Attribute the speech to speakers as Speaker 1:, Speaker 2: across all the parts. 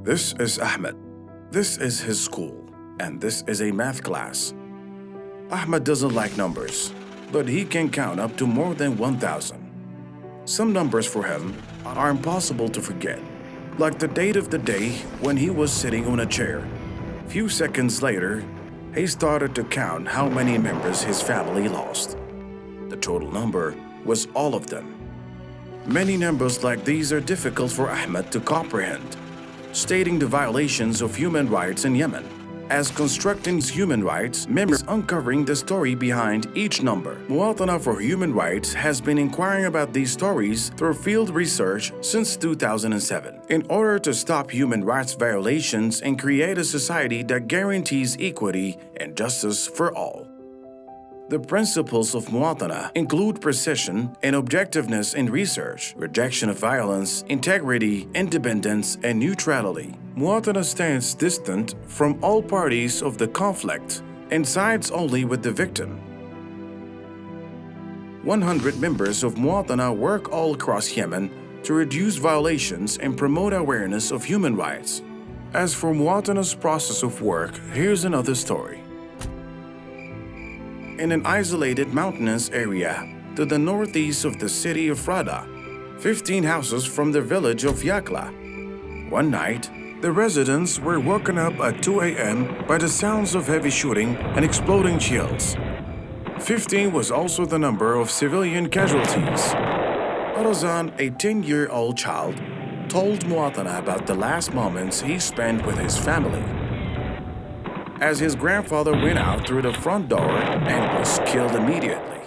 Speaker 1: This is Ahmed. This is his school, and this is a math class. Ahmed doesn't like numbers, but he can count up to more than 1,000. Some numbers for him are impossible to forget, like the date of the day when he was sitting on a chair. Few seconds later, he started to count how many members his family lost. The total number was all of them. Many numbers like these are difficult for Ahmed to comprehend, stating the violations of human rights in Yemen. As constructing human rights, members uncovering the story behind each number. Mwatana for Human Rights has been inquiring about these stories through field research since 2007 in order to stop human rights violations and create a society that guarantees equity and justice for all. The principles of Mwatana include precision and objectiveness in research, rejection of violence, integrity, independence, and neutrality. Mwatana stands distant from all parties of the conflict and sides only with the victim. 100 members of Mwatana work all across Yemen to reduce violations and promote awareness of human rights. As for Mwatana's process of work, here's another story. In an isolated mountainous area to the northeast of the city of Rada, 15 houses from the village of Yakla. One night, the residents were woken up at 2 a.m. by the sounds of heavy shooting and exploding shells. 15 was also the number of civilian casualties. Arazan, a 10-year-old child, told Mwatana about the last moments he spent with his family, as his grandfather went out through the front door and was killed immediately.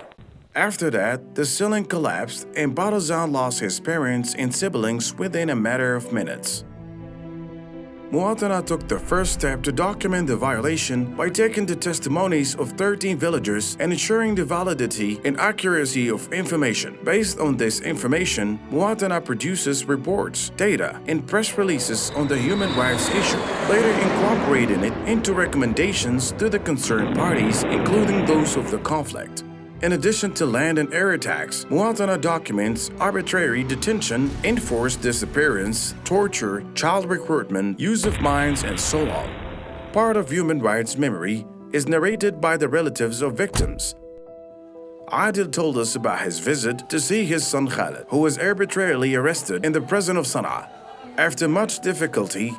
Speaker 1: After that, the ceiling collapsed and Barazan lost his parents and siblings within a matter of minutes. Mwatana took the first step to document the violation by taking the testimonies of 13 villagers and ensuring the validity and accuracy of information. Based on this information, Mwatana produces reports, data, and press releases on the human rights issue, later incorporating it into recommendations to the concerned parties, including those of the conflict. In addition to land and air attacks, Mwatana documents arbitrary detention, enforced disappearance, torture, child recruitment, use of mines, and so on. Part of human rights memory is narrated by the relatives of victims. Adil told us about his visit to see his son Khalid, who was arbitrarily arrested in the prison of Sana'a. After much difficulty,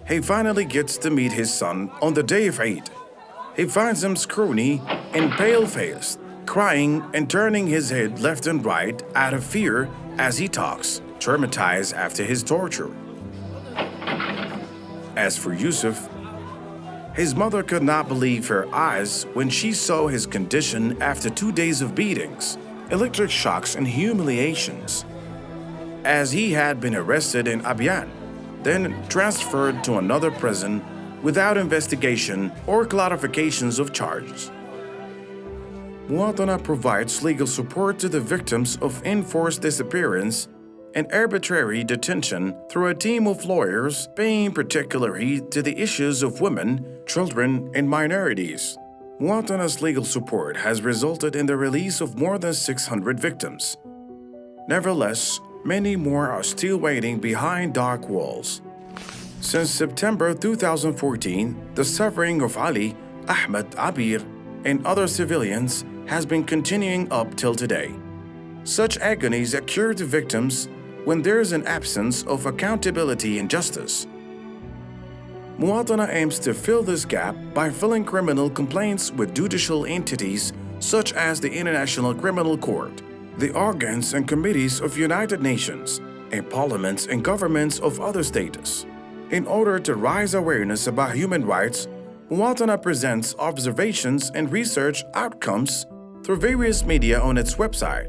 Speaker 1: he finally gets to meet his son on the day of Eid. He finds him scrawny and pale-faced, crying and turning his head left and right out of fear as he talks, traumatized after his torture. As for Yusuf, his mother could not believe her eyes when she saw his condition after 2 days of beatings, electric shocks, and humiliations, as he had been arrested in Abyan, then transferred to another prison without investigation or clarifications of charges. Mwatana provides legal support to the victims of enforced disappearance and arbitrary detention through a team of lawyers paying particular heed to the issues of women, children, and minorities. Mwatana's legal support has resulted in the release of more than 600 victims. Nevertheless, many more are still waiting behind dark walls. Since September 2014, the suffering of Ali, Ahmed, Abir, and other civilians has been continuing up till today. Such agonies occur to victims when there is an absence of accountability and justice. Mwatana aims to fill this gap by filing criminal complaints with judicial entities such as the International Criminal Court, the organs and committees of United Nations, and parliaments and governments of other status. In order to raise awareness about human rights, Mwatana presents observations and research outcomes through various media on its website.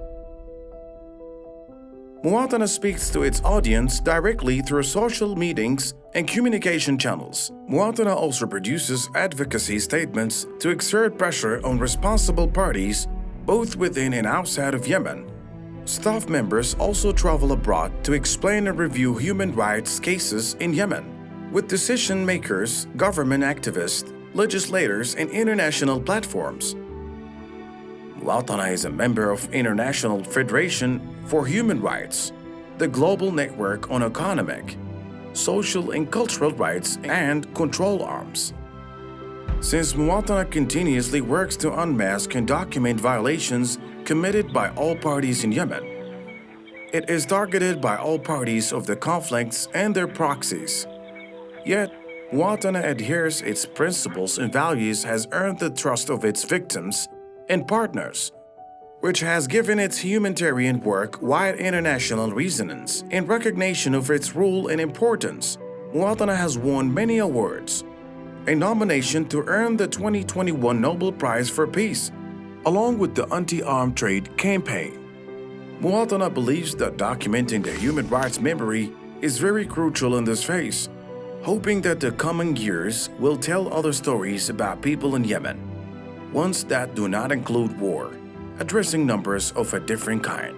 Speaker 1: Mwatana speaks to its audience directly through social meetings and communication channels. Mwatana also produces advocacy statements to exert pressure on responsible parties both within and outside of Yemen. Staff members also travel abroad to explain and review human rights cases in Yemen with decision makers, government activists, legislators, and international platforms. Mwatana is a member of International Federation for Human Rights, the global network on economic, social and cultural rights, and control arms. Since Mwatana continuously works to unmask and document violations committed by all parties in Yemen, it is targeted by all parties of the conflicts and their proxies. Yet, Mwatana adheres its principles and values has earned the trust of its victims and partners, which has given its humanitarian work wide international resonance. In recognition of its role and importance, Mwatana has won many awards, a nomination to earn the 2021 Nobel Prize for Peace, along with the Anti-Armed Trade Campaign. Mwatana believes that documenting the human rights memory is very crucial in this phase, hoping that the coming years will tell other stories about people in Yemen, ones that do not include war, addressing numbers of a different kind.